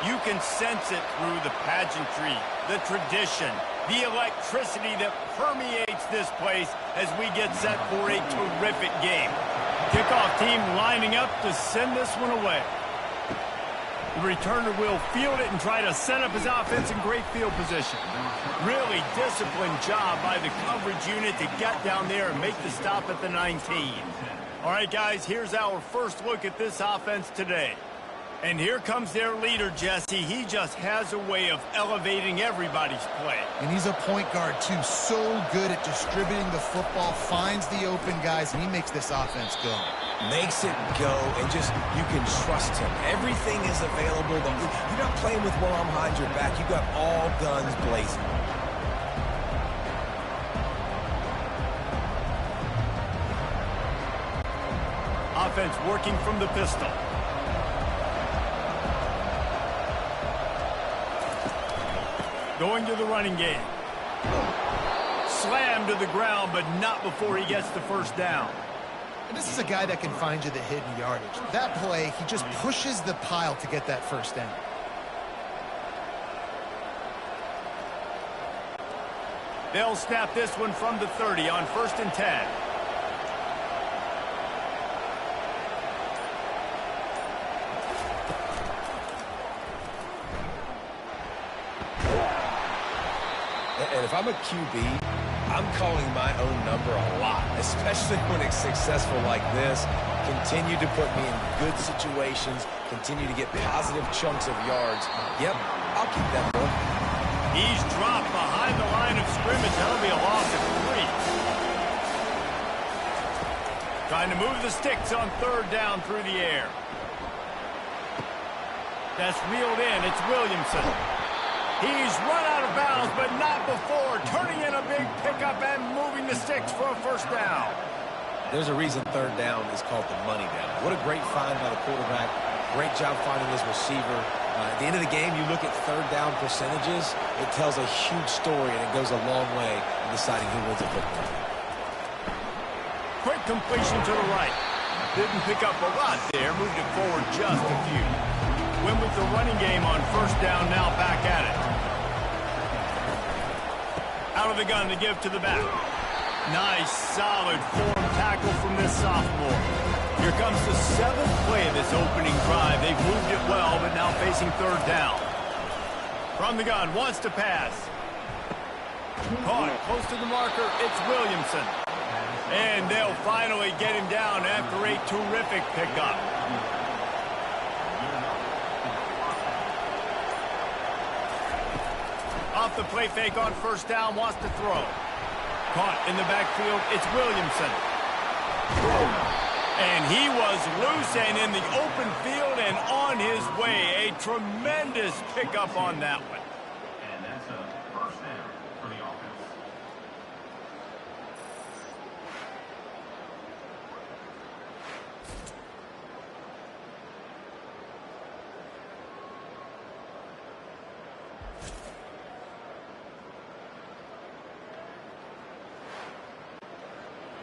You can sense it through the pageantry, the tradition, the electricity that permeates this place as we get set for a terrific game. Kickoff team lining up to send this one away. The returner will field it and try to set up his offense in great field position. Really disciplined job by the coverage unit to get down there and make the stop at the 19. All right, guys, here's our first look at this offense today. And here comes their leader, Jesse. He just has a way of elevating everybody's play. And he's a point guard, too. So good at distributing the football, finds the open guys, and he makes this offense go. Makes it go, and just, you can trust him. Everything is available. You're not playing with one arm behind your back. You got all guns blazing. Offense working from the pistol. Going to the running game. Slam to the ground, but not before he gets the first down. And this is a guy that can find you the hidden yardage. That play, he just pushes the pile to get that first down. They'll snap this one from the 30 on 1st and 10. And if I'm a QB, I'm calling my own number a lot, especially when it's successful like this. Continue to put me in good situations, continue to get positive chunks of yards. Yep, I'll keep that one. He's dropped behind the line of scrimmage. That'll be a loss of 3. Trying to move the sticks on 3rd down through the air. That's reeled in. It's Williamson. He's run out of bounds, but not before turning in a big pickup and moving the sticks for a 1st down. There's a reason 3rd down is called the money down. What a great find by the quarterback. Great job finding his receiver. At the end of the game, you look at 3rd down percentages. It tells a huge story, and it goes a long way in deciding who wins a football. Quick completion to the right. Didn't pick up a lot there. Moved it forward just a few. Went with the running game on 1st down, now back at it. Out of the gun to give to the back. Nice, solid form tackle from this sophomore. Here comes the 7th play of this opening drive. They've moved it well, but now facing 3rd down. From the gun, wants to pass. Caught close to the marker, it's Williamson. And they'll finally get him down after a terrific pickup. Off the play fake on 1st down, wants to throw. Caught in the backfield, it's Williamson. And he was loose and in the open field and on his way. A tremendous pickup on that one. And that's a 1st down for the offense.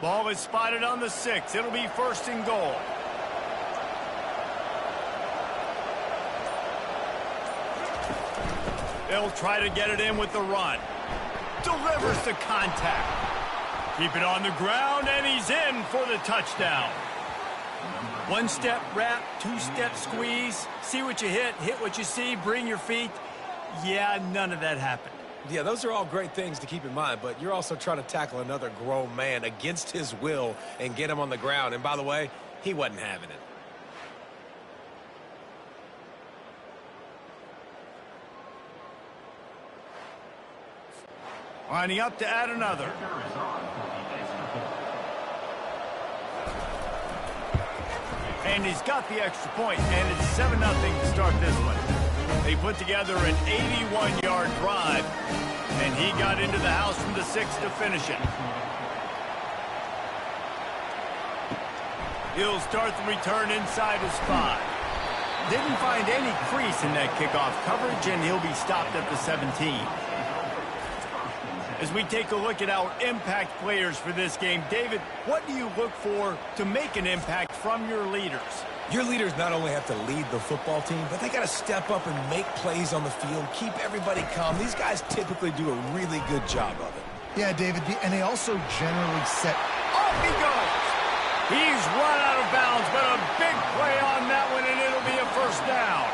Ball is spotted on the 6. It'll be 1st and goal. They'll try to get it in with the run. Delivers the contact. Keep it on the ground, and he's in for the touchdown. 1-step wrap, 2-step squeeze. See what you hit what you see, bring your feet. Yeah, none of that happened. Yeah, those are all great things to keep in mind, but you're also trying to tackle another grown man against his will and get him on the ground. And by the way, he wasn't having it. Lining up to add another. And he's got the extra point, and it's 7-0 to start this one. They put together an 81-yard drive, and he got into the house from the 6 to finish it. He'll start the return inside his 5. Didn't find any crease in that kickoff coverage, and he'll be stopped at the 17. As we take a look at our impact players for this game, David, what do you look for to make an impact from your leaders? Your leaders not only have to lead the football team, but they got to step up and make plays on the field, keep everybody calm. These guys typically do a really good job of it. Yeah, David, and they also generally set... Off he goes! He's run out of bounds, but a big play on that one, and it'll be a first down.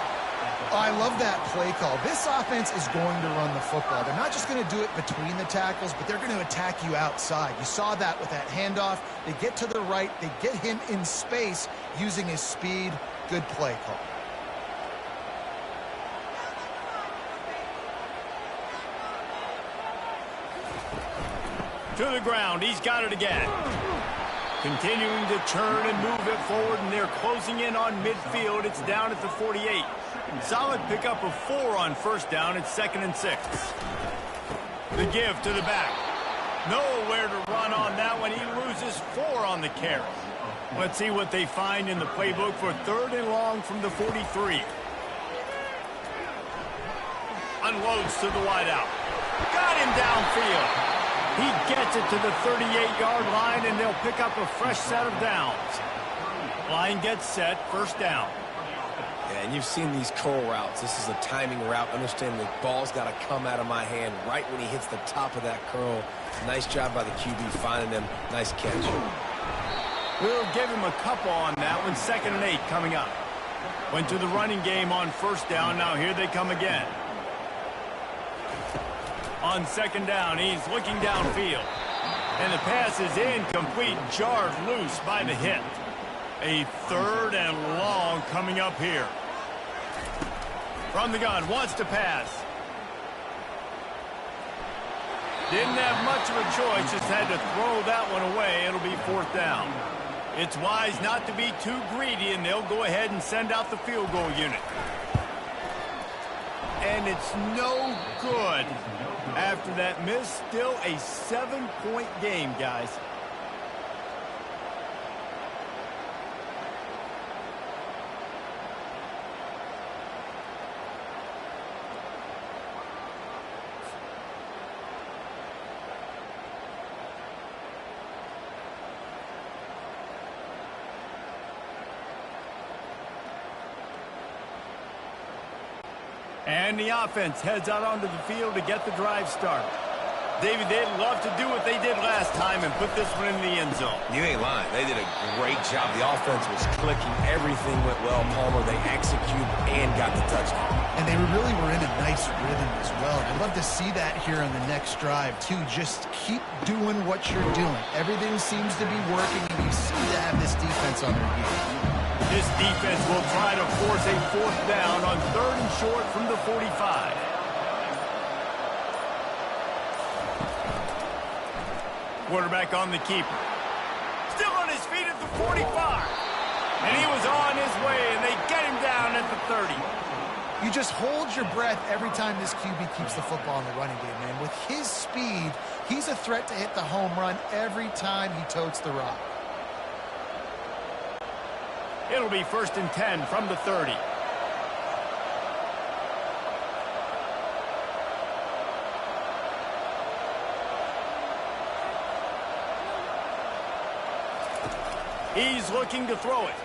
I love that play call. This offense is going to run the football. They're not just going to do it between the tackles, but they're going to attack you outside. You saw that with that handoff. They get to the right. They get him in space using his speed. Good play call. To the ground. He's got it again. Continuing to turn and move it forward, and they're closing in on midfield. It's down at the 48. Solid pickup of 4 on first down. It's 2nd and 6. The give to the back. Nowhere to run on that one. He loses 4 on the carry. Let's see what they find in the playbook for 3rd and long from the 43. Unloads to the wideout. Got him downfield. He gets it to the 38-yard line, and they'll pick up a fresh set of downs. Line gets set, first down. Yeah, and you've seen these curl routes. This is a timing route. Understand the ball's got to come out of my hand right when he hits the top of that curl. Nice job by the QB finding him. Nice catch. We'll give him a couple on that one. 2nd and 8 coming up. Went to the running game on first down. Now here they come again. On 2nd down, he's looking downfield. And the pass is incomplete, jarred loose by the hit. A 3rd and long coming up here. From the gun, wants to pass. Didn't have much of a choice, just had to throw that one away. It'll be 4th down. It's wise not to be too greedy, and they'll go ahead and send out the field goal unit. And it's no good. After that miss, still a 7-point game, guys. And the offense heads out onto the field to get the drive started. David, they'd love to do what they did last time and put this one in the end zone. You ain't lying. They did a great job. The offense was clicking. Everything went well, Palmer. They executed and got the touchdown. And they really were in a nice rhythm as well. I'd love to see that here on the next drive, too. Just keep doing what you're doing. Everything seems to be working, and you seem to have this defense on their heels. This defense will try to force a 4th down on 3rd and short from the 45. Quarterback on the keeper. Still on his feet at the 45. And he was on his way, and they get him down at the 30. You just hold your breath every time this QB keeps the football in the running game, man. With his speed, he's a threat to hit the home run every time he totes the rock. It'll be 1st and 10 from the 30. He's looking to throw it.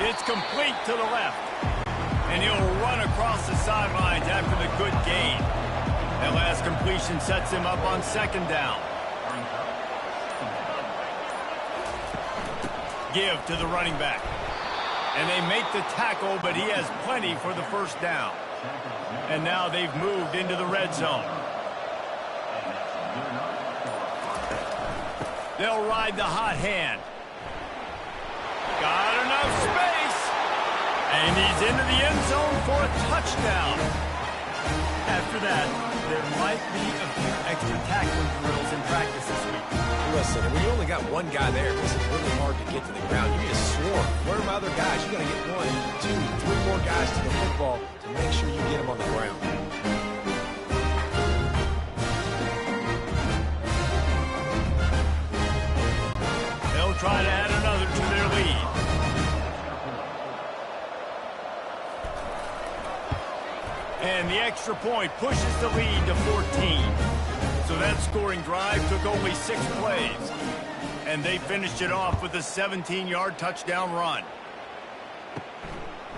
It's complete to the left. And he'll run across the sidelines after the good gain. That last completion sets him up on 2nd down. Give to the running back. And they make the tackle, but he has plenty for the first down. And now they've moved into the red zone. They'll ride the hot hand. Got enough space. And he's into the end zone for a touchdown. After that, there might be a few extra tackling drills in practice this week. Listen, when you only got one guy there, it's really hard to get to the ground. You need a swarm. Where are my other guys? You got to get 1, 2, 3 more guys to the football to make sure you get them on the ground. They'll try to add another to their lead. And the extra point pushes the lead to 14. So that scoring drive took only 6 plays. And they finished it off with a 17-yard touchdown run.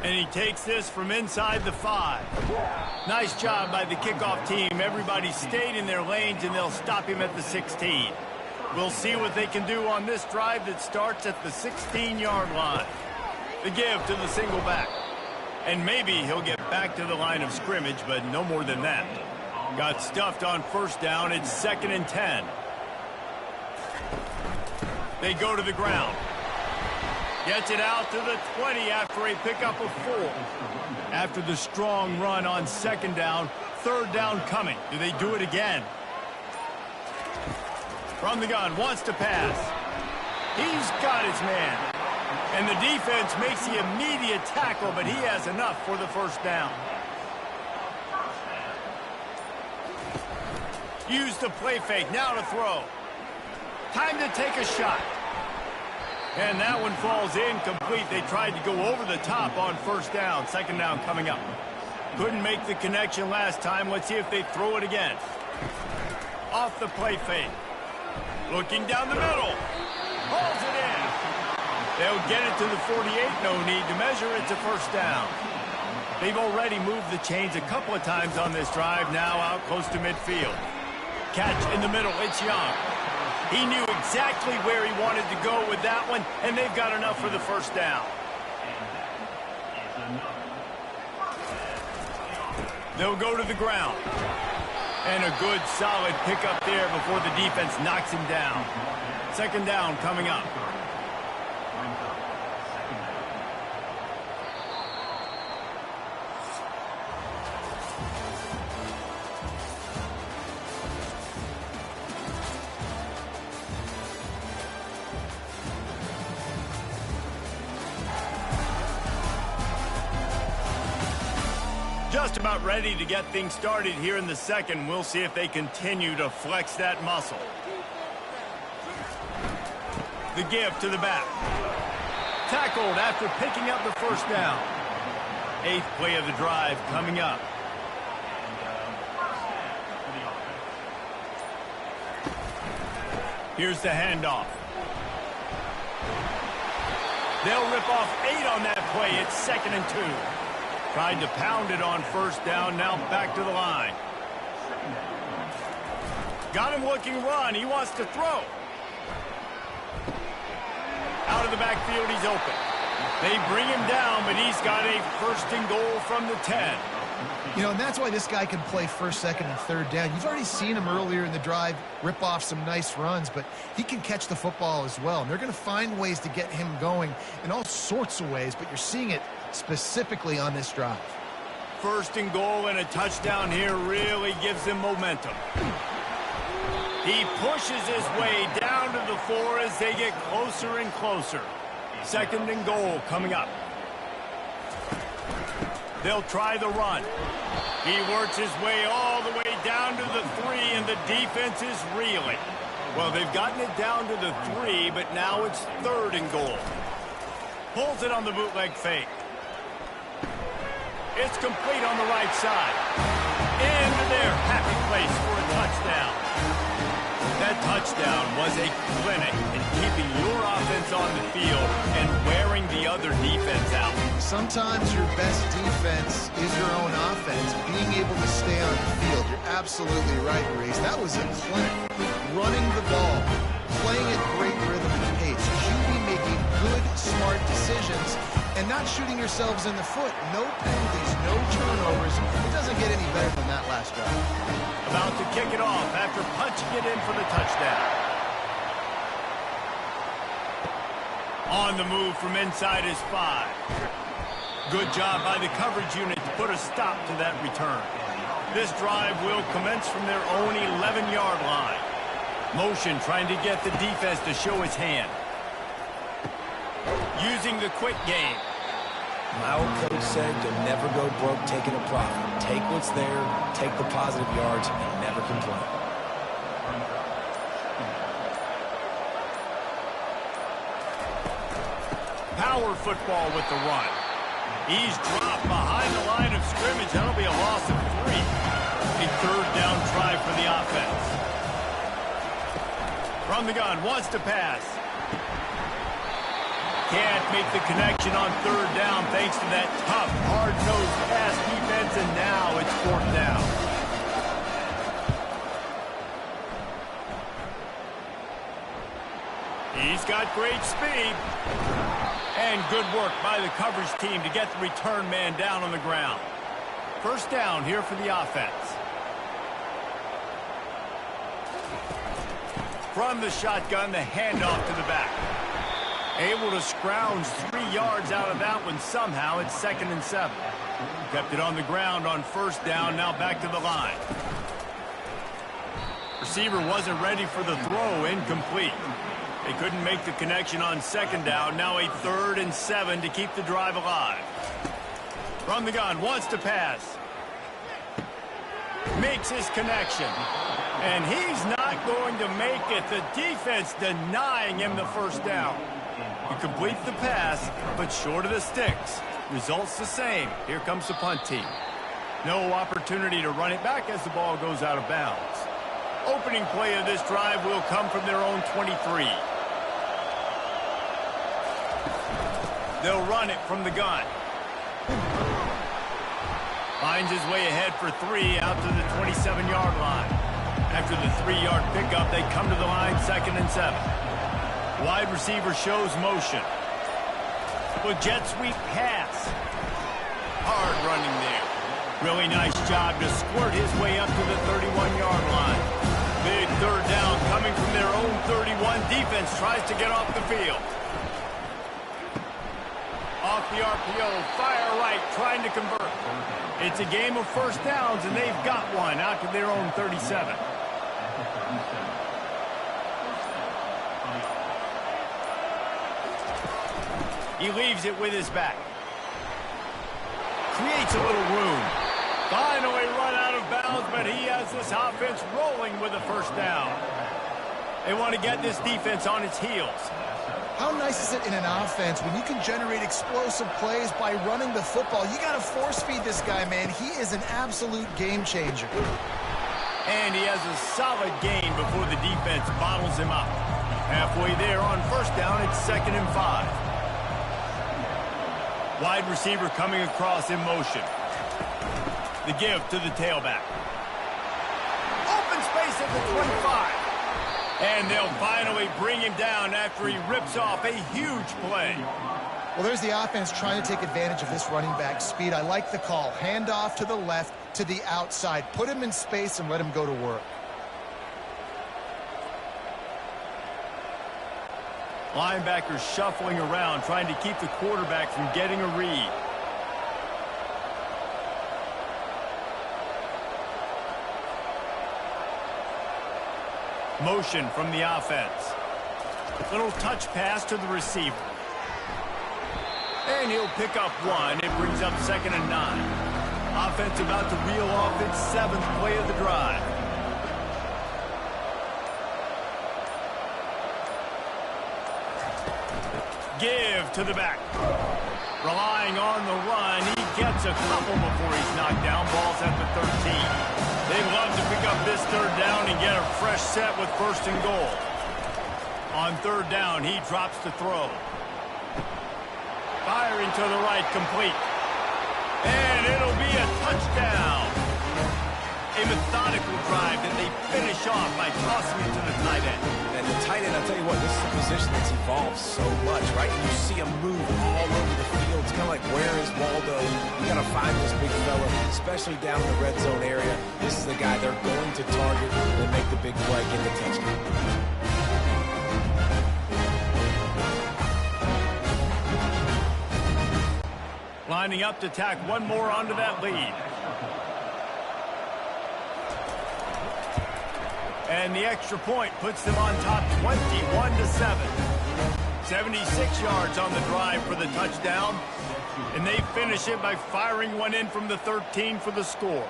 And he takes this from inside the 5. Nice job by the kickoff team. Everybody stayed in their lanes, and they'll stop him at the 16. We'll see what they can do on this drive that starts at the 16-yard line. The give to the single back. And maybe he'll get back to the line of scrimmage, but no more than that. Got stuffed on first down. It's 2nd and 10. They go to the ground. Gets it out to the 20 after a pickup of 4. After the strong run on 2nd down, 3rd down coming. Do they do it again? From the gun, wants to pass. He's got his man. And the defense makes the immediate tackle, but he has enough for the 1st down. Use the play fake, now to throw. Time to take a shot. And that one falls incomplete. They tried to go over the top on 1st down. 2nd down coming up. Couldn't make the connection last time. Let's see if they throw it again. Off the play fake. Looking down the middle. Hauls it in. They'll get it to the 48. No need to measure. It's a 1st down. They've already moved the chains a couple of times on this drive. Now out close to midfield. Catch in the middle. It's Young. He knew exactly where he wanted to go with that one, and they've got enough for the 1st down. They'll go to the ground. And a good, solid pickup there before the defense knocks him down. 2nd down coming up. Just about ready to get things started here in the 2nd. We'll see if they continue to flex that muscle. The give to the back. Tackled after picking up the 1st down. 8th play of the drive coming up. Here's the handoff. They'll rip off 8 on that play. It's 2nd and 2. Tried to pound it on 1st down, now back to the line. Got him looking run. He wants to throw. Out of the backfield, he's open. They bring him down, but he's got a 1st and goal from the 10. You know, and that's why this guy can play 1st, 2nd, and 3rd down. You've already seen him earlier in the drive rip off some nice runs, but he can catch the football as well. And they're going to find ways to get him going in all sorts of ways, but you're seeing it specifically on this drive. 1st and goal and a touchdown here really gives them momentum. He pushes his way down to the 4 as they get closer and closer. 2nd and goal coming up. They'll try the run. He works his way all the way down to the 3, and the defense is reeling. Well, they've gotten it down to the 3, but now it's 3rd and goal. Pulls it on the bootleg fake. It's complete on the right side. Into their happy place for a touchdown. That touchdown was a clinic in keeping your offense on the field and wearing the other defense out. Sometimes your best defense is your own offense, being able to stay on the field. You're absolutely right, Reese. That was a clinic. Running the ball, playing at great rhythm and pace. QB making good, smart decisions, and not shooting yourselves in the foot. No penalties, no turnovers. It doesn't get any better than that last drive. About to kick it off after punching it in for the touchdown. On the move from inside his 5. Good job by the coverage unit to put a stop to that return. This drive will commence from their own 11-yard line. Motion trying to get the defense to show his hand. Using the quick game. My old coach said you'll never go broke taking a profit. Take what's there, take the positive yards, and never complain. Power football with the run. He's dropped behind the line of scrimmage. That'll be a loss of 3. A 3rd down try for the offense. From the gun, wants to pass. Can't make the connection on third down thanks to that tough, hard-nosed pass defense, and now it's fourth down. He's got great speed. And good work by the coverage team to get the return man down on the ground. First down here for the offense. From the shotgun, the handoff to the back. Able to scrounge 3 yards out of that one somehow. It's 2nd and 7. Kept it on the ground on first down, now back to the line. Receiver wasn't ready for the throw, incomplete. They couldn't make the connection on 2nd down. Now a 3rd and 7 to keep the drive alive. From the gun, wants to pass. Makes his connection. And he's not going to make it. The defense denying him the first down. He completes the pass, but short of the sticks. Results the same. Here comes the punt team. No opportunity to run it back as the ball goes out of bounds. Opening play of this drive will come from their own 23. They'll run it from the gun. Finds his way ahead for 3 out to the 27-yard line. After the 3-yard pickup, they come to the line, 2nd and 7. Wide receiver shows motion. With jet sweep pass. Hard running there. Really nice job to squirt his way up to the 31-yard line. Big third down coming from their own 31. Defense tries to get off the field. Off the RPO, fire right, trying to convert. It's a game of first downs, and they've got one out to their own 37. He leaves it with his back. Creates a little room. Finally run out of bounds, but he has this offense rolling with a first down. They want to get this defense on its heels. How nice is it in an offense when you can generate explosive plays by running the football? You got to force feed this guy, man. He is an absolute game changer. And he has a solid gain before the defense bottles him up. Halfway there on first down, it's 2nd and 5. Wide receiver coming across in motion. The give to the tailback. Open space at the 25. And they'll finally bring him down after he rips off a huge play. Well, there's the offense trying to take advantage of this running back speed. I like the call. Hand off to the left, to the outside. Put him in space and let him go to work. Linebackers shuffling around, trying to keep the quarterback from getting a read. Motion from the offense. Little touch pass to the receiver. And he'll pick up one. It brings up 2nd and 9. Offense about to reel off its 7th play of the drive. Give to the back. Relying on the run. He gets a couple before he's knocked down. Ball's at the 13. They'd love to pick up this third down and get a fresh set with 1st and goal. On third down, he drops to throw. Firing to the right, complete. And it'll be a touchdown. A methodical drive that they finish off by tossing it to the tight end. And the tight end, I'll tell you what, this is a position that's evolved so much, right? And you see him move all over the field. It's kind of like, where is Waldo? You got to find this big fella, especially down in the red zone area. This is the guy they're going to target and make the big play, get the touchdown. Lining up to tack one more onto that lead. And the extra point puts them on top 21-7. 76 yards on the drive for the touchdown. And they finish it by firing one in from the 13 for the score.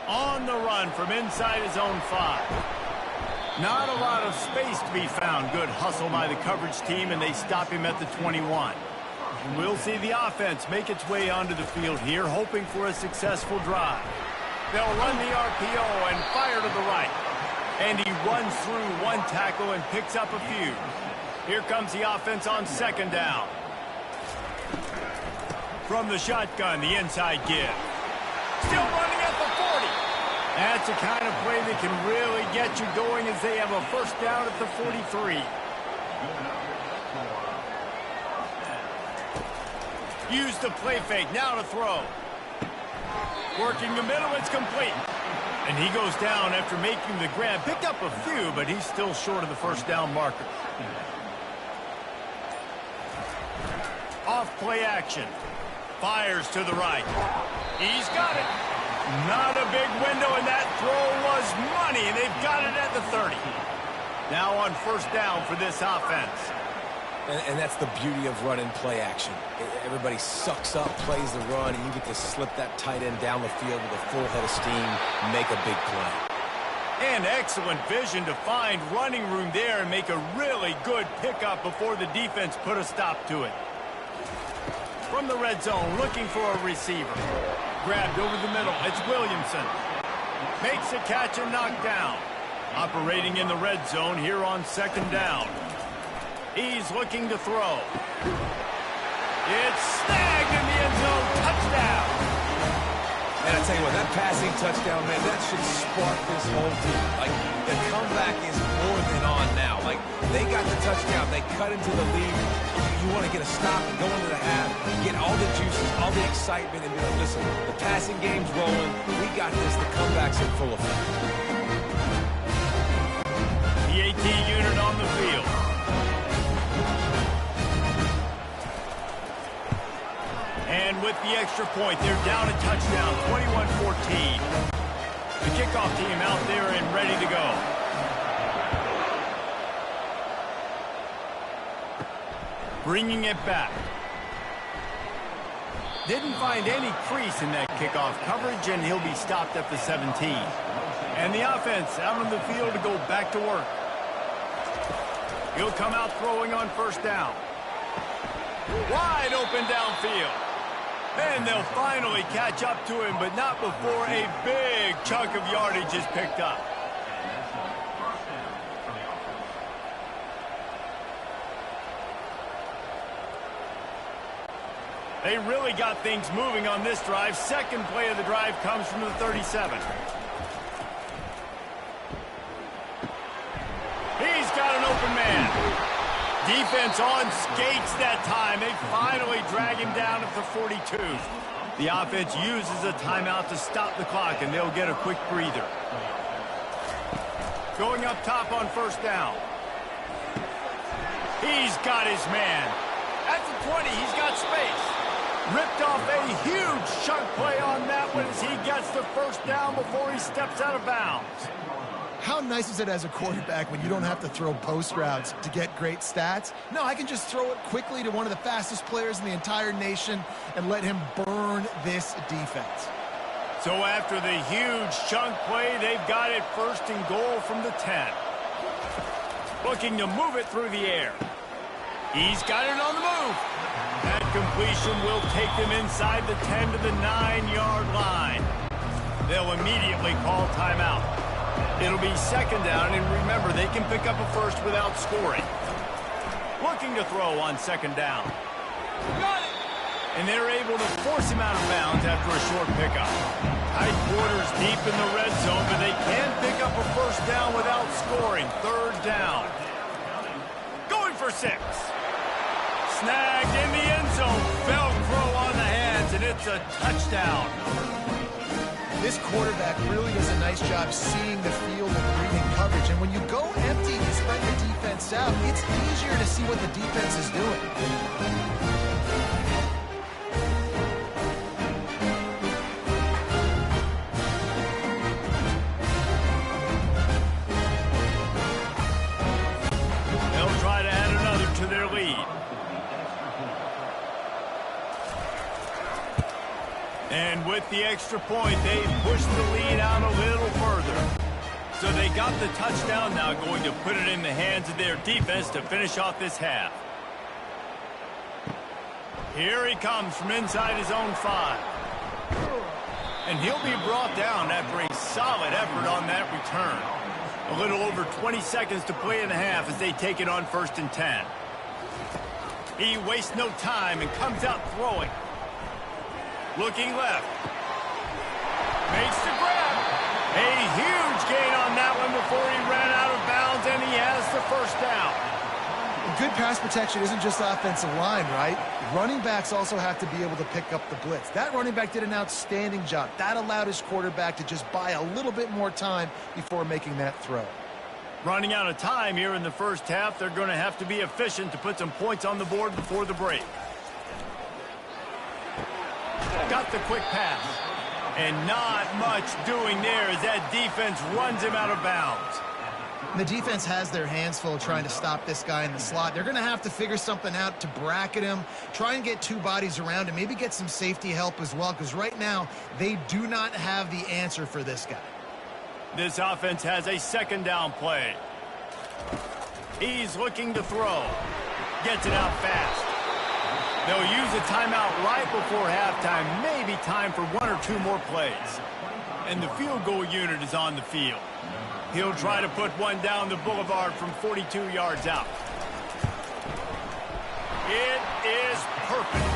On the run from inside his own 5. Not a lot of space to be found. Good hustle by the coverage team, and they stop him at the 21. We'll see the offense make its way onto the field here, hoping for a successful drive. They'll run the RPO and fire to the right. And he runs through one tackle and picks up a few. Here comes the offense on second down. From the shotgun, the inside give. Still running at the 40. That's the kind of play that can really get you going as they have a first down at the 43. Use the play fake, now to throw. Working the middle, it's complete. And he goes down after making the grab. Picked up a few, but he's still short of the first down marker. Off play action. Fires to the right. He's got it. Not a big window, and that throw was money, and they've got it at the 30. Now on first down for this offense. And that's the beauty of running play action. Everybody sucks up, plays the run, and you get to slip that tight end down the field with a full head of steam, make a big play. And excellent vision to find running room there and make a really good pickup before the defense put a stop to it. From the red zone, looking for a receiver. Grabbed over the middle, it's Williamson. Makes a catch and knocked down. Operating in the red zone here on second down. He's looking to throw. It's snagged in the end zone. Touchdown. And I tell you what, that passing touchdown, man, that should spark this whole team. Like, the comeback is more than on now. Like, they got the touchdown. They cut into the lead. You want to get a stop and go into the half, get all the juices, all the excitement, and be like, listen, the passing game's rolling. We got this. The comeback's in full effect. The AT unit on the field. And with the extra point, they're down a touchdown, 21-14. The kickoff team out there and ready to go. Bringing it back. Didn't find any crease in that kickoff coverage, and he'll be stopped at the 17. And the offense out on the field to go back to work. He'll come out throwing on first down. Wide open downfield. And they'll finally catch up to him, but not before a big chunk of yardage is picked up. They really got things moving on this drive. Second play of the drive comes from the 37. He's got an open man. Defense on skates that time. They finally drag him down at the 42. The offense uses a timeout to stop the clock, and they'll get a quick breather. Going up top on first down. He's got his man. At the 20, he's got space. Ripped off a huge chunk play on that one as he gets the first down before he steps out of bounds. How nice is it as a quarterback when you don't have to throw post routes to get great stats? No, I can just throw it quickly to one of the fastest players in the entire nation and let him burn this defense. So after the huge chunk play, they've got it first and goal from the 10. Looking to move it through the air. He's got it on the move. That completion will take them inside the 10 to the 9-yard line. They'll immediately call timeout. It'll be second down, and remember, they can pick up a first without scoring. Looking to throw on second down. Got it! And they're able to force him out of bounds after a short pickup. Tight quarters deep in the red zone, but they can pick up a first down without scoring. Third down. Going for 6. Snagged in the end zone. Velcro on the hands, and it's a touchdown. This quarterback really does a nice job seeing the field and reading coverage. And when you go empty, you spread the defense out. It's easier to see what the defense is doing. They'll try to add another to their lead. And with the extra point, they pushed the lead out a little further. So they got the touchdown, now going to put it in the hands of their defense to finish off this half. Here he comes from inside his own 5. And he'll be brought down after a solid effort on that return. A little over 20 seconds to play in the half as they take it on 1st and 10. He wastes no time and comes out throwing. Looking left. Makes the grab. A huge gain on that one before he ran out of bounds, and he has the first down. Good pass protection isn't just offensive line, right? Running backs also have to be able to pick up the blitz. That running back did an outstanding job. That allowed his quarterback to just buy a little bit more time before making that throw. Running out of time here in the first half. They're going to have to be efficient to put some points on the board before the break. Got the quick pass. And not much doing there as that defense runs him out of bounds. The defense has their hands full trying to stop this guy in the slot. They're going to have to figure something out to bracket him, try and get two bodies around him, maybe get some safety help as well, because right now they do not have the answer for this guy. This offense has a 2nd down play. He's looking to throw. Gets it out fast. They'll use a timeout right before halftime. Maybe time for 1 or 2 more plays. And the field goal unit is on the field. He'll try to put one down the boulevard from 42 yards out. It is perfect.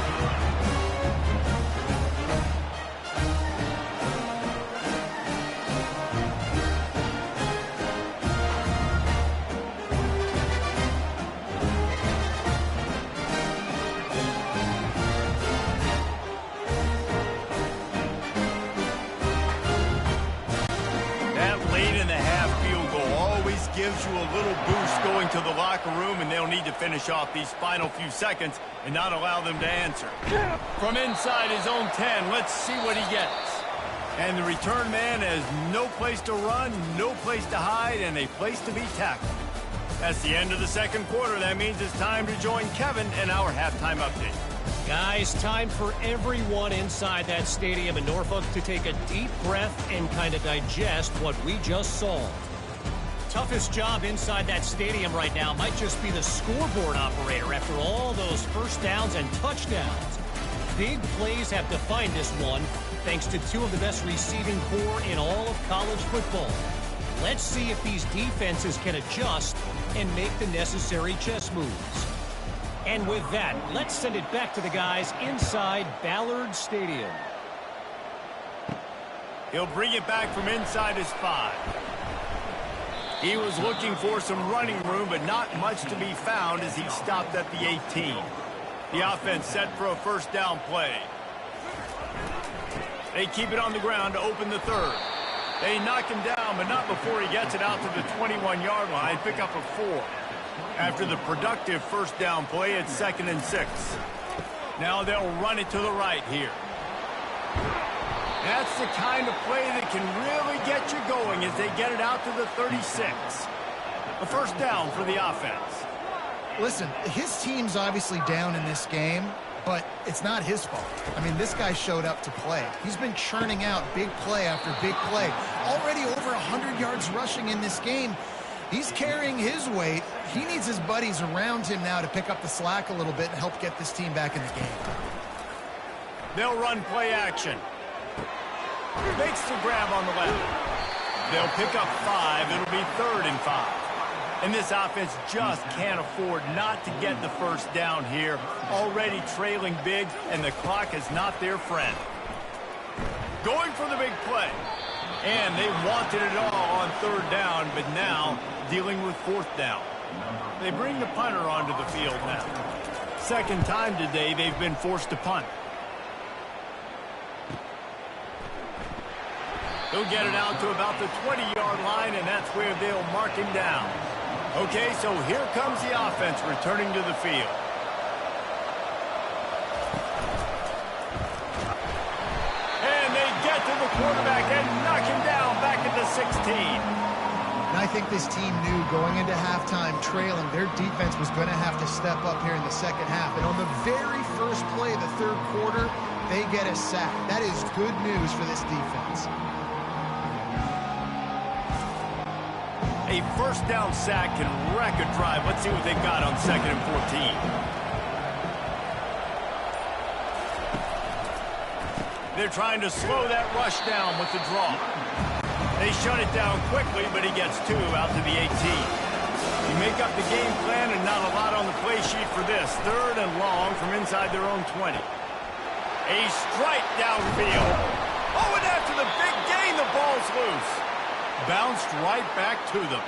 Gives you a little boost going to the locker room, and they'll need to finish off these final few seconds and not allow them to answer. From inside his own 10, let's see what he gets. And the return man has no place to run, no place to hide, and a place to be tackled. That's the end of the 2nd quarter. That means it's time to join Kevin in our halftime update. Guys, time for everyone inside that stadium in Norfolk to take a deep breath and kind of digest what we just saw. Toughest job inside that stadium right now might just be the scoreboard operator after all those first downs and touchdowns. Big plays have defined this one, thanks to 2 of the best receiving corps in all of college football. Let's see if these defenses can adjust and make the necessary chess moves. And with that, let's send it back to the guys inside Ballard Stadium. He'll bring it back from inside his 5. He was looking for some running room, but not much to be found as he stopped at the 18. The offense set for a 1st down play. They keep it on the ground to open the 3rd. They knock him down, but not before he gets it out to the 21-yard line. Pick up a 4. After the productive 1st down play, it's 2nd and 6. Now they'll run it to the right here. That's the kind of play that can really get you going as they get it out to the 36. A 1st down for the offense. Listen, his team's obviously down in this game, but it's not his fault. I mean, this guy showed up to play. He's been churning out big play after big play. Already over 100 yards rushing in this game. He's carrying his weight. He needs his buddies around him now to pick up the slack a little bit and help get this team back in the game. They'll run play action. Makes the grab on the left. They'll pick up 5. It'll be 3rd and 5. And this offense just can't afford not to get the 1st down here. Already trailing big, and the clock is not their friend. Going for the big play. And they wanted it all on 3rd down, but now dealing with 4th down. They bring the punter onto the field now. 2nd time today they've been forced to punt. He'll get it out to about the 20-yard line, and that's where they'll mark him down. Okay, so here comes the offense returning to the field. And they get to the quarterback and knock him down back at the 16. And I think this team knew going into halftime trailing, their defense was going to have to step up here in the 2nd half. And on the very first play of the 3rd quarter, they get a sack. That is good news for this defense. A 1st down sack can wreck a drive. Let's see what they've got on 2nd and 14. They're trying to slow that rush down with the draw. They shut it down quickly, but he gets 2 out to the 18. You make up the game plan and not a lot on the play sheet for this. 3rd and long from inside their own 20. A strike downfield. Oh, and after the big gain, the ball's loose. Bounced right back to them.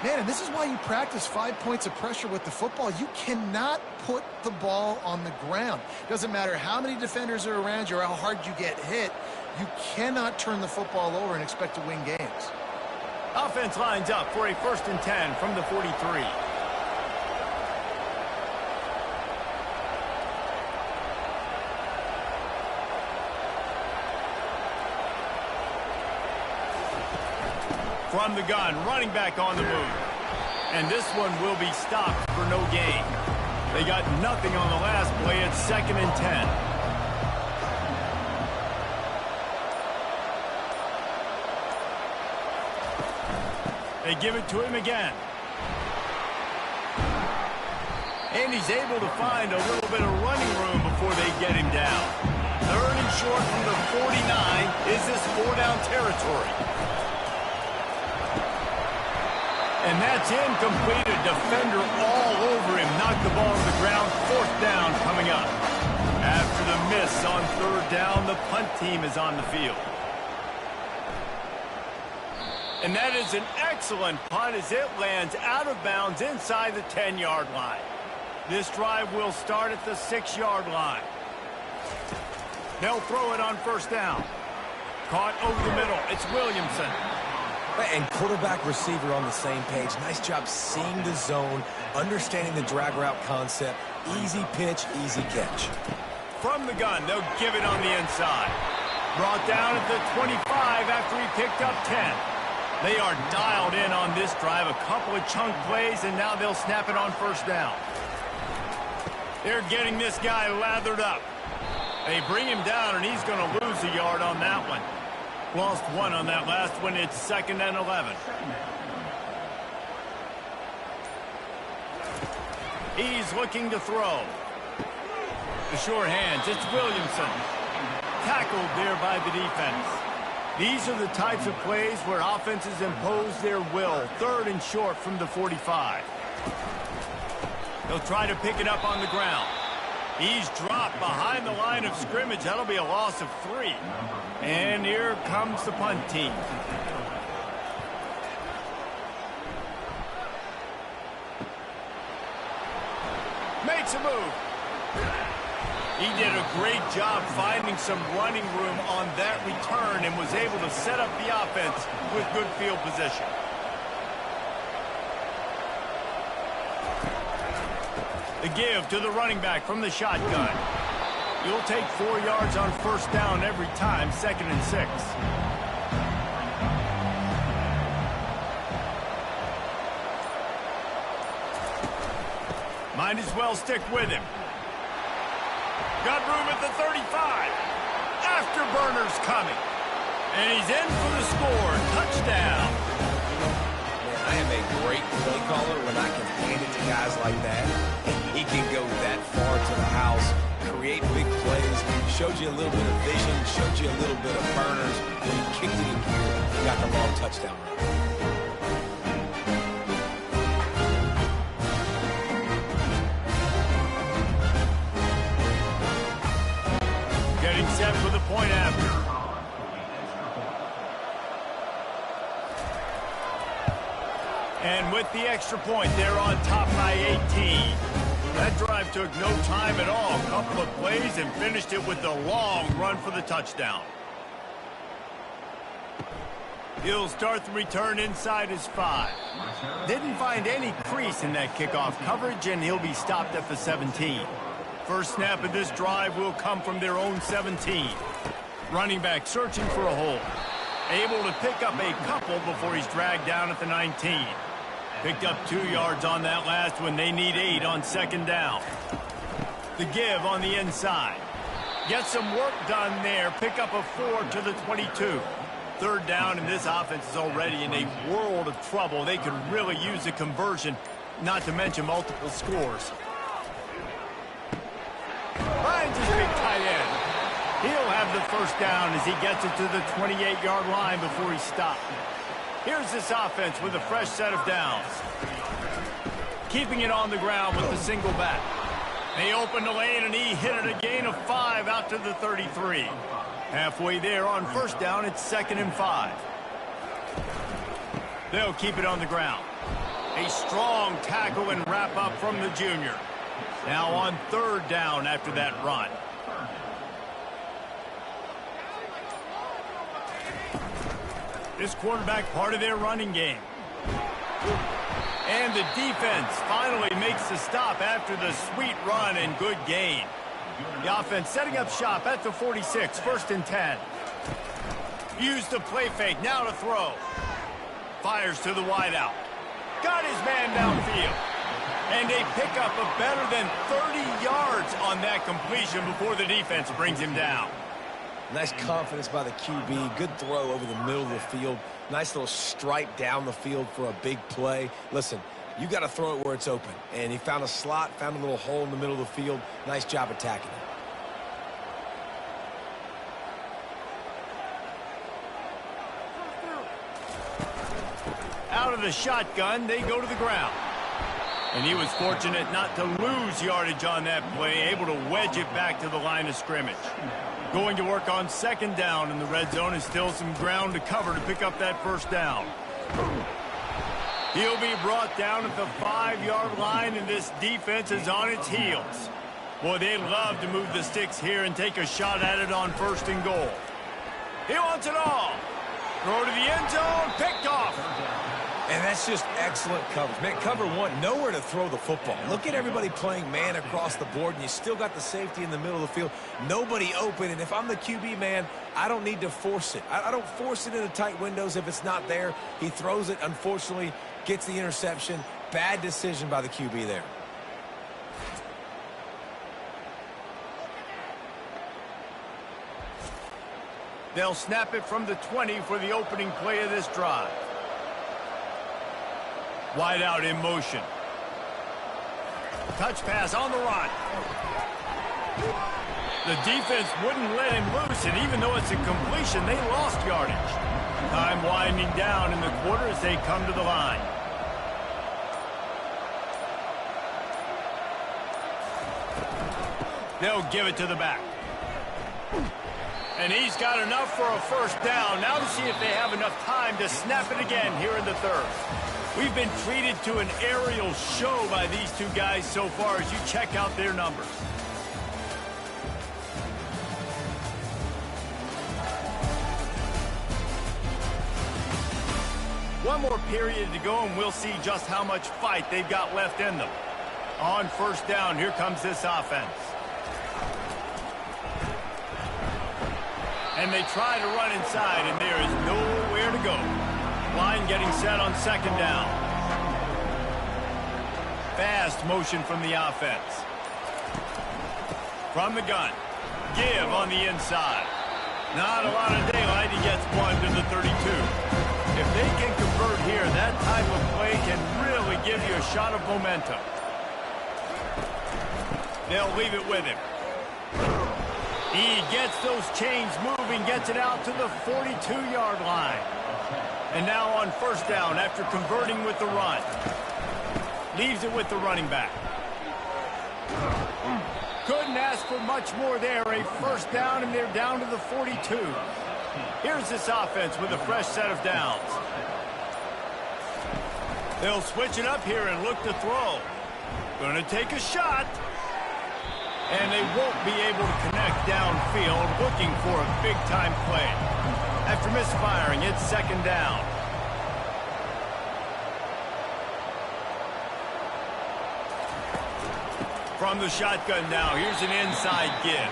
Man, and this is why you practice 5 points of pressure with the football. You cannot put the ball on the ground. Doesn't matter how many defenders are around you or how hard you get hit. You cannot turn the football over and expect to win games. Offense lines up for a 1st and 10 from the 43. From the gun, running back on the move. And this one will be stopped for no gain. They got nothing on the last play. It's 2nd and 10. They give it to him again. And he's able to find a little bit of running room before they get him down. 3rd and short from the 49. Is this 4-down territory? And that's incomplete. A defender all over him. Knocked the ball to the ground. 4th down coming up. After the miss on 3rd down, the punt team is on the field. And that is an excellent punt as it lands out of bounds inside the 10-yard line. This drive will start at the 6-yard line. They'll throw it on 1st down. Caught over the middle. It's Williamson. And quarterback receiver on the same page. Nice job seeing the zone, understanding the drag route concept. Easy pitch, easy catch. From the gun, they'll give it on the inside. Brought down at the 25 after he picked up 10. They are dialed in on this drive. A couple of chunk plays, and now they'll snap it on 1st down. They're getting this guy lathered up. They bring him down, and he's going to lose a yard on that one. Lost 1 on that last one. It's 2nd and 11. He's looking to throw. The sure hands. It's Williamson. Tackled there by the defense. These are the types of plays where offenses impose their will. 3rd and short from the 45. They'll try to pick it up on the ground. He's dropped behind the line of scrimmage. That'll be a loss of 3. And here comes the punt team. Makes a move. He did a great job finding some running room on that return and was able to set up the offense with good field position. The give to the running back from the shotgun. You'll take 4 yards on 1st down every time, 2nd and 6. Might as well stick with him. Got room at the 35. Afterburner's coming. And he's in for the score. Touchdown. Man, I am a great play caller when I can hand it to guys like that. He can go that far to the house, create big plays, showed you a little bit of vision, showed you a little bit of burners. When he kicked it in gear, he got the long touchdown run. Getting set for the point after. And with the extra point, they're on top by 18. That drive took no time at all. A couple of plays and finished it with a long run for the touchdown. He'll start the return inside his 5. Didn't find any crease in that kickoff coverage, and he'll be stopped at the 17. First snap of this drive will come from their own 17. Running back searching for a hole. Able to pick up a couple before he's dragged down at the 19. Picked up 2 yards on that last one. They need 8 on 2nd down. The give on the inside. Get some work done there. Pick up a 4 to the 22. 3rd down, and this offense is already in a world of trouble. They could really use a conversion, not to mention multiple scores. Finds his big tight end. He'll have the first down as he gets it to the 28-yard line before he stopped. Here's this offense with a fresh set of downs. Keeping it on the ground with the single back. They opened the lane, and he hit it a gain of 5 out to the 33. Halfway there on first down, it's 2nd and 5. They'll keep it on the ground. A strong tackle and wrap up from the junior. Now on 3rd down after that run. This quarterback part of their running game. And the defense finally makes the stop after the sweet run and good gain. The offense setting up shop at the 46, 1st and 10. Use the play fake, now to throw. Fires to the wideout. Got his man downfield. And a pickup of better than 30 yards on that completion before the defense brings him down. Nice confidence by the QB. Good throw over the middle of the field. Nice little stripe down the field for a big play. Listen, you got to throw it where it's open. And he found a slot, found a little hole in the middle of the field. Nice job attacking it. Out of the shotgun, they go to the ground. And he was fortunate not to lose yardage on that play, able to wedge it back to the line of scrimmage. Going to work on 2nd down in the red zone, is still some ground to cover to pick up that first down. He'll be brought down at the 5-yard line, and this defense is on its heels. Boy, they'd love to move the sticks here and take a shot at it on 1st and goal. He wants it all. Throw to the end zone, picked off. And that's just excellent coverage. Man, cover one, nowhere to throw the football. Look at everybody playing man across the board, and you still got the safety in the middle of the field. Nobody open, and if I'm the QB, man, I don't need to force it. I don't force it into tight windows if it's not there. He throws it, unfortunately, gets the interception. Bad decision by the QB there. They'll snap it from the 20 for the opening play of this drive. Wide out in motion. Touch pass on the run. The defense wouldn't let him loose, and even though it's a completion, they lost yardage. Time winding down in the quarter as they come to the line. They'll give it to the back. And he's got enough for a first down. Now to see if they have enough time to snap it again here in the 3rd. We've been treated to an aerial show by these two guys so far as you check out their numbers. One more period to go, and we'll see just how much fight they've got left in them. On 1st down, here comes this offense. And they try to run inside, and there is nowhere to go. Line getting set on 2nd down. Fast motion from the offense. From the gun. Give on the inside. Not a lot of daylight. He gets one to the 32. If they can convert here, that type of play can really give you a shot of momentum. They'll leave it with him. He gets those chains moving, gets it out to the 42-yard line. And now on 1st down after converting with the run. Leaves it with the running back. Couldn't ask for much more there. A first down, and they're down to the 42. Here's this offense with a fresh set of downs. They'll switch it up here and look to throw. Going to take a shot. And they won't be able to connect downfield, looking for a big-time play. After misfiring, it's 2nd down. From the shotgun now, here's an inside give.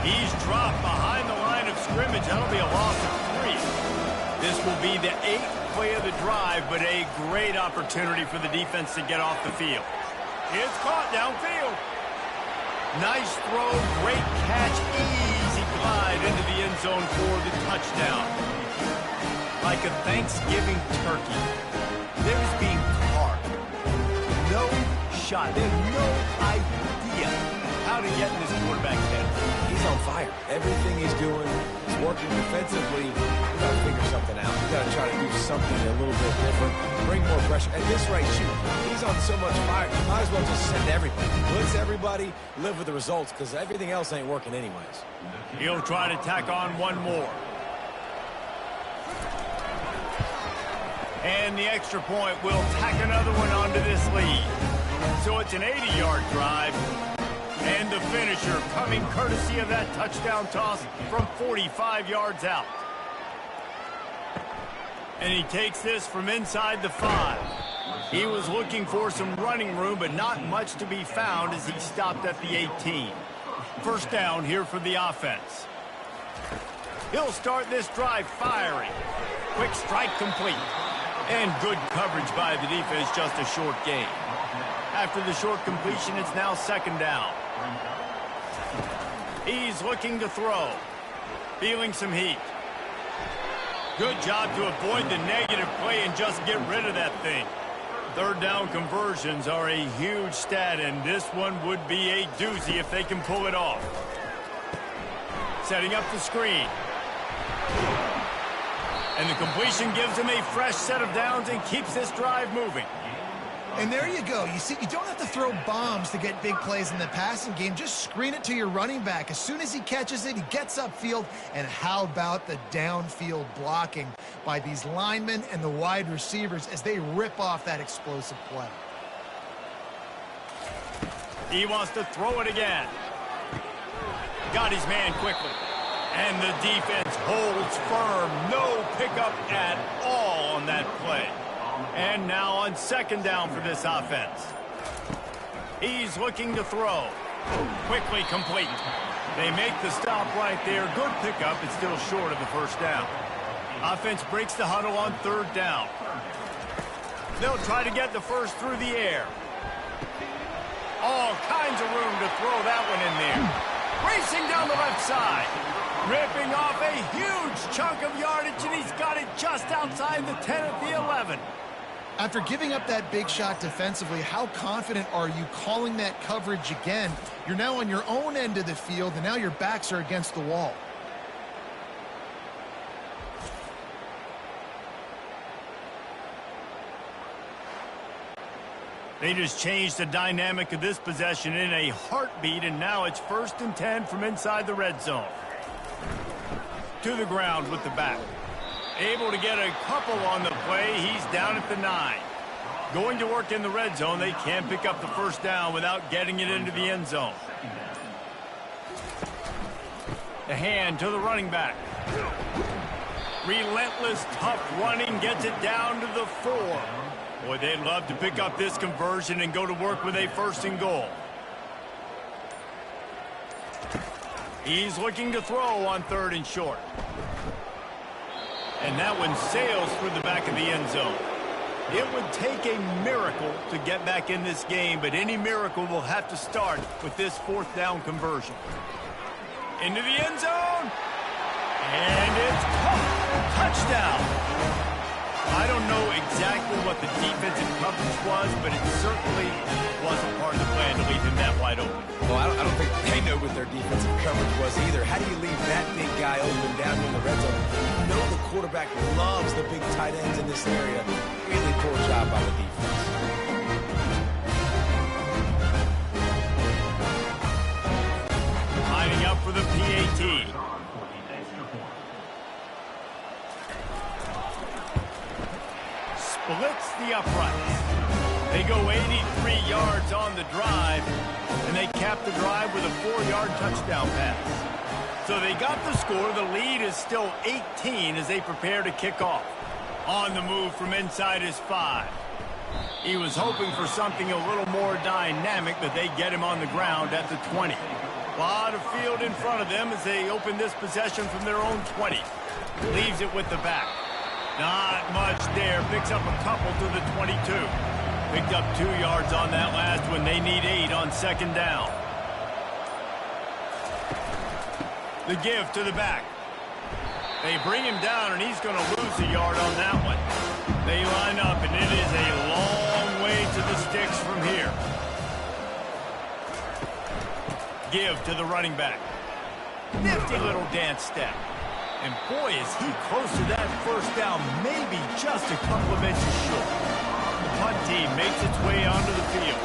He's dropped behind the line of scrimmage. That'll be a loss of 3. This will be the 8th play of the drive, but a great opportunity for the defense to get off the field. It's caught downfield. Nice throw, great catch, easy glide into the end zone for the touchdown. Like a Thanksgiving turkey, there's being carved. No shot. They have no idea how to get in this quarterback's head? He's on fire. Everything he's doing is working defensively. You got to figure something out. You got to try to do something a little bit different, bring more pressure. At this rate, shoot, he's on so much fire, you might as well just send everybody. Blitz everybody, live with the results, because everything else ain't working anyways. He'll try to tack on one more. And the extra point will tack another one onto this lead. So it's an 80-yard drive. And the finisher coming courtesy of that touchdown toss from 45 yards out. And he takes this from inside the 5. He was looking for some running room, but not much to be found as he stopped at the 18. First down here for the offense. He'll start this drive firing. Quick strike complete. And good coverage by the defense, just a short gain. After the short completion, it's now second down. He's looking to throw. Feeling some heat. Good job to avoid the negative play and just get rid of that thing. Third down conversions are a huge stat, and this one would be a doozy if they can pull it off. Setting up the screen. And the completion gives him a fresh set of downs and keeps this drive moving. And there you go. You see, you don't have to throw bombs to get big plays in the passing game. Just screen it to your running back. As soon as he catches it, he gets upfield. And how about the downfield blocking by these linemen and the wide receivers as they rip off that explosive play? He wants to throw it again. Got his man quickly. And the defense holds firm. No pickup at all on that play. And now on second down for this offense. He's looking to throw. Quickly complete. They make the stop right there. Good pickup. It's still short of the first down. Offense breaks the huddle on third down. They'll try to get the first through the air. All kinds of room to throw that one in there. Racing down the left side. Ripping off a huge chunk of yardage, and he's got it just outside the 10 at the 11. After giving up that big shot defensively, how confident are you calling that coverage again? You're now on your own end of the field, and now your backs are against the wall. They just changed the dynamic of this possession in a heartbeat, and now it's 1st and 10 from inside the red zone. To the ground with the back. Able to get a couple on the play. He's down at the 9. Going to work in the red zone. They can't pick up the first down without getting it into the end zone. The hand to the running back. Relentless, tough running. Gets it down to the 4. Boy, they'd love to pick up this conversion and go to work with a 1st and goal. He's looking to throw on 3rd and short. And that one sails through the back of the end zone. It would take a miracle to get back in this game, but any miracle will have to start with this 4th down conversion. Into the end zone. And it's caught. Touchdown. I don't know exactly what the defensive coverage was, but it certainly wasn't part of the plan to leave him that wide open. Well, I don't think they know what their defensive coverage was either. How do you leave that big guy open down in the red zone? You know the quarterback loves the big tight ends in this area. Really poor job by the defense. Lining up for the PAT. Splits the uprights. They go 83 yards on the drive, and they cap the drive with a 4-yard touchdown pass. So they got the score. The lead is still 18 as they prepare to kick off. On the move from inside his 5. He was hoping for something a little more dynamic, but they get him on the ground at the 20. A lot of field in front of them as they open this possession from their own 20. Leaves it with the back. Not much there. Picks up a couple to the 22. Picked up 2 yards on that last one. They need 8 on second down. The give to the back. They bring him down, and he's going to lose a yard on that one. They line up, and it is a long way to the sticks from here. give to the running back. Nifty little dance step. And boy, is he close to that first down, maybe just a couple of inches short. The punt team makes its way onto the field.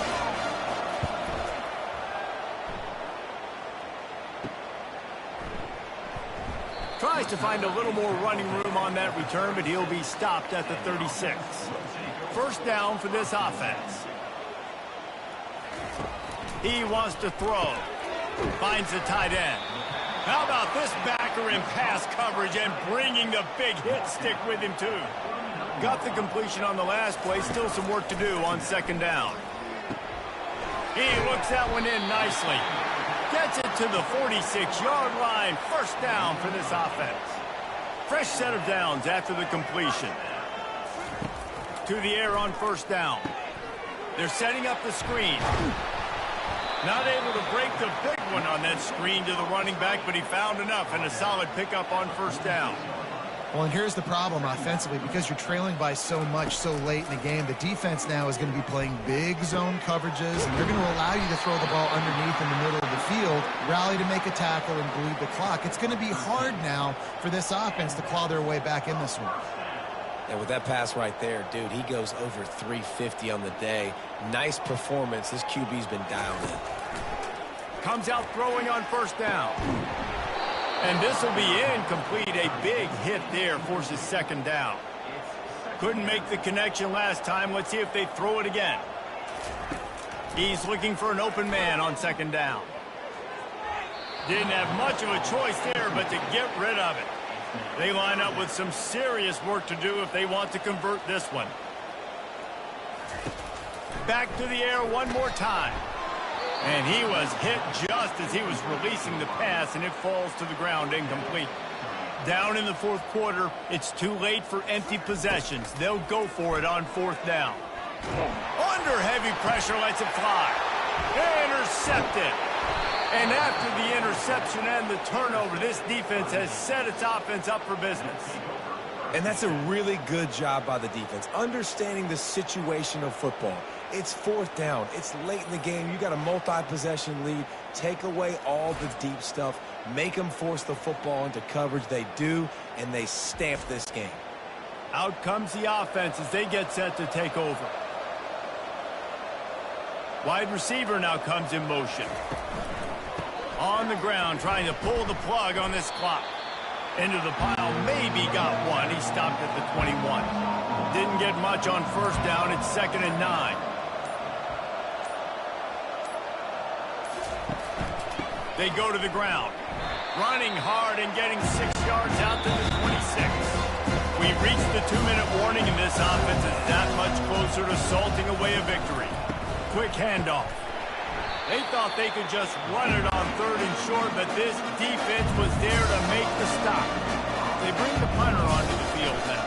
Tries to find a little more running room on that return, but he'll be stopped at the 36. First down for this offense. He wants to throw. Finds the tight end. How about this backer in pass coverage and bringing the big hit stick with him, too. Got the completion on the last play. Still some work to do on second down. He looks that one in nicely. Gets it to the 46-yard line. First down for this offense. Fresh set of downs after the completion. To the air on first down. They're setting up the screen. Not able to break the big one on that screen to the running back, but he found enough and a solid pickup on first down. Well, and here's the problem offensively. Because you're trailing by so much so late in the game, the defense now is going to be playing big zone coverages, and they're going to allow you to throw the ball underneath in the middle of the field, rally to make a tackle, and bleed the clock. It's going to be hard now for this offense to claw their way back in this one. And with that pass right there, dude, he goes over 350 on the day. Nice performance. This QB's been dialed in. Comes out throwing on first down. And this will be incomplete. A big hit there forces second down. Couldn't make the connection last time. Let's see if they throw it again. He's looking for an open man on second down. Didn't have much of a choice there, but to get rid of it. They line up with some serious work to do if they want to convert this one. Back to the air one more time. And he was hit just as he was releasing the pass, and it falls to the ground incomplete. Down in the fourth quarter, it's too late for empty possessions. They'll go for it on fourth down. Under heavy pressure, lets it fly. Intercepted. And after the interception and the turnover, this defense has set its offense up for business. And that's a really good job by the defense, understanding the situation of football. It's fourth down. It's late in the game. You got a multi-possession lead. Take away all the deep stuff. Make them force the football into coverage. They do, and they stamp this game. Out comes the offense as they get set to take over. Wide receiver now comes in motion. On the ground, trying to pull the plug on this clock. Into the pile, maybe got one. He stopped at the 21. Didn't get much on first down. It's 2nd and 9. They go to the ground. Running hard and getting 6 yards out to the 26. We reached the 2-minute warning, and this offense is that much closer to salting away a victory. Quick handoff. They thought they could just run it on 3rd and short, but this defense was there to make the stop. They bring the punter onto the field now.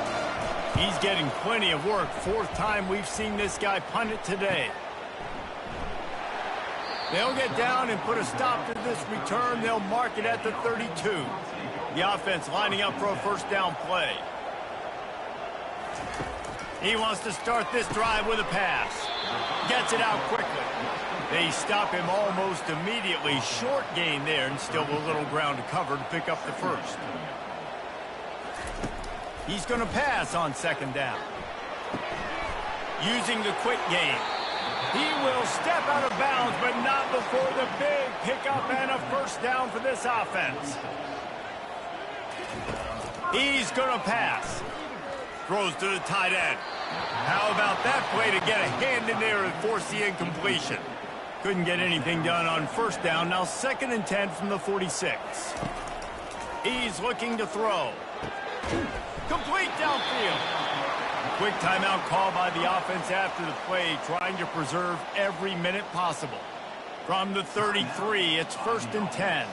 He's getting plenty of work. 4th time we've seen this guy punt it today. They'll get down and put a stop to this return. They'll mark it at the 32. The offense lining up for a first down play. He wants to start this drive with a pass. Gets it out quickly. They stop him almost immediately. Short gain there, and still a little ground to cover to pick up the first. He's going to pass on 2nd down. Using the quick game. He will step out of bounds, but not before the big pickup and a first down for this offense. He's going to pass. Throws to the tight end. How about that play to get a hand in there and force the incompletion? Couldn't get anything done on first down. Now 2nd and 10 from the 46. He's looking to throw. Complete downfield. Quick timeout call by the offense after the play, trying to preserve every minute possible. From the 33, it's 1st and 10.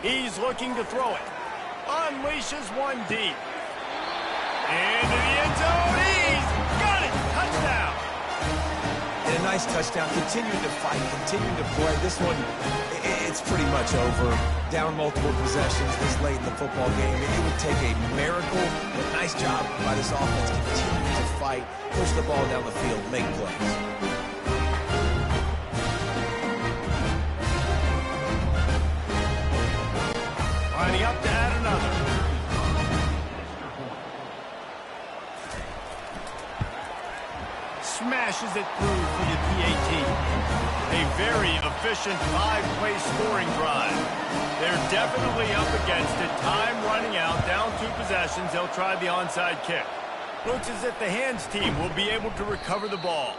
He's looking to throw it. Unleashes one deep. Into the end zone. He's got it. Touchdown. And a nice touchdown. Continuing to fight, continuing to play. This one, it's pretty much over. Down multiple possessions this late in the football game. It would take a miracle, but nice job by this offense. Continuing to fight, push the ball down the field, make plays. lining up to add another. Smashes it through for the PAT. A very efficient 5-play scoring drive. They're definitely up against it. Time running out, down 2 possessions. They'll try the onside kick. Looks as if the hands team will be able to recover the ball.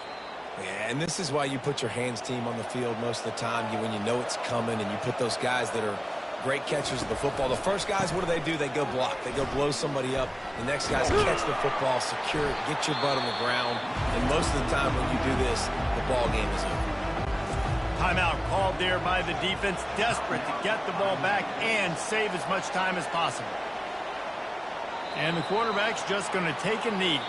Yeah, and this is why you put your hands team on the field most of the time. When you know it's coming and you put those guys that are great catchers of the football. The first guys, what do? They go block. They go blow somebody up. The next guys catch the football, secure it, get your butt on the ground. And most of the time when you do this, the ball game is over. Timeout called there by the defense, desperate to get the ball back and save as much time as possible. And the quarterback's just going to take a knee.